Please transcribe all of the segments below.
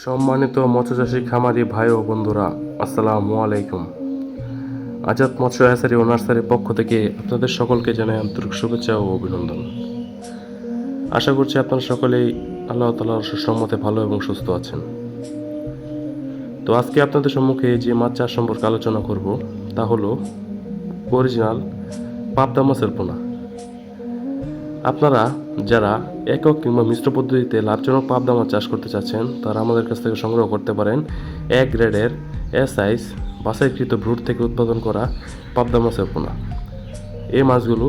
সম্মানিত মৎস্যচাষী খামারি ভাই ও বন্ধুরা, আসসালামু আলাইকুম। আজাদ মৎস্য হ্যাচারী ও নার্সারির পক্ষ থেকে আপনাদের সকলকে জানাই আন্তরিক শুভেচ্ছা ও অভিনন্দন। আশা করছি আপনারা সকলেই আল্লাহ তাআলার সুসম্মতে ভালো এবং সুস্থ আছেন। তো আজকে আপনাদের সম্মুখে যে মাছ চাষ সম্পর্কে আলোচনা করব তা হলো অরিজিনাল পাবদা মাছের পোনা। আপনারা যারা একক কিংবা মিশ্র পদ্ধতিতে লাভজনক পাবদা মাছ চাষ করতে চাচ্ছেন তারা আমাদের কাছ থেকে সংগ্রহ করতে পারেন এক গ্রেডের সাইজ বাছাইকৃত ব্রুড থেকে উৎপাদন করা পাবদা মাছের পোনা। এই মাছগুলো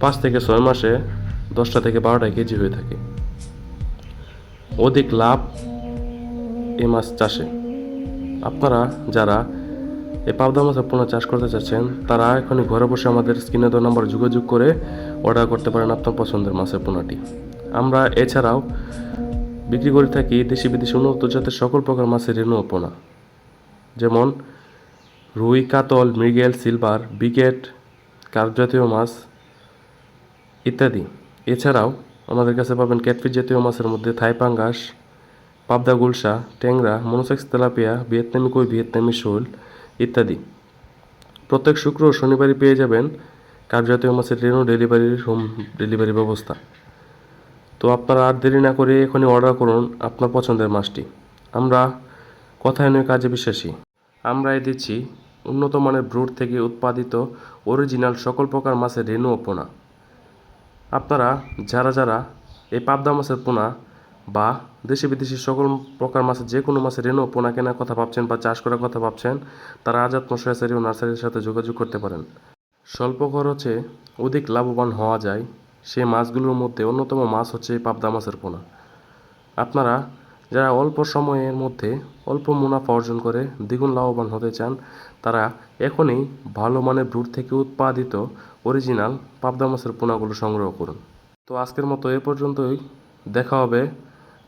5 থেকে 6 মাসে 10টা থেকে 12টা কেজি হয়ে থাকে। অধিক লাভ এই মাছ চাষে। আপনারা যারা এই পাবদা মাছের পোনা চাষ করতে চাচ্ছেন তারা এখনই ঘরে বসে আমাদের স্ক্রিনে দেওয়া নাম্বারে যোগাযোগ করে অর্ডার করতে পারেন আপনার পছন্দের মাছের পোনাটি। আমরা এছাড়াও বিক্রি করে থাকি দেশি বিদেশি উন্নত জাতের সকল প্রকার মাছের রেণু ও পোনা, যেমন রুই, কাতল, মৃগেল, সিলভার, বিকেট, কার্প জাতীয় মাছ ইত্যাদি। এছাড়াও আমাদের কাছে পাবেন ক্যাটফিশ জাতীয় মাছের মধ্যে থাই পাঙ্গাস, পাবদা গুলশা, ট্যাংরা, মনোসেক্স তেলাপিয়া, ভিয়েতনামি কই, ভিয়েতনামি শোল ইত্যাদি। প্রত্যেক শুক্র ও শনিবারই পেয়ে যাবেন কার্প জাতীয় মাছের রেণু হোম ডেলিভারি ব্যবস্থা। তো আপনারা আর দেরি না করে এখনই অর্ডার করুন আপনার পছন্দের মাছটি। আমরা কথায় নয় কাজে বিশ্বাসী। আমরাই দিচ্ছি উন্নত মানের ব্রুড থেকে উৎপাদিত অরিজিনাল সকল প্রকার মাছের রেণু ও পোনা। আপনারা যারা এই পাবদা মাছের পোনা বা দেশি বিদেশি সকল প্রকার মাছের যে কোনো মাছের রেণু ও পোনা কেনার কথা ভাবছেন বা চাষ করার কথা ভাবছেন তারা আজাদ মৎস্য হ্যাচারী ও নার্সারির সাথে যোগাযোগ করতে পারেন। স্বল্প খরচে অধিক লাভবান হওয়া যায় সেই মাছগুলোর মধ্যে অন্যতম মাছ হচ্ছে পাবদা মাছের পোনা। আপনারা যারা অল্প সময়ের মধ্যে অল্প মুনাফা অর্জন করে দ্বিগুণ লাভবান হতে চান তারা এখনই ভালো মানের ব্রুড থেকে উৎপাদিত অরিজিনাল পাবদা মাছের পোনাগুলো সংগ্রহ করুন। তো আজকের মতো এ পর্যন্তই, দেখা হবে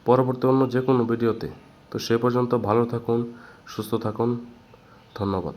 পরবর্তী অন্য যে কোনো ভিডিওতে। তো সে পর্যন্ত ভালো থাকুন, সুস্থ থাকুন, ধন্যবাদ।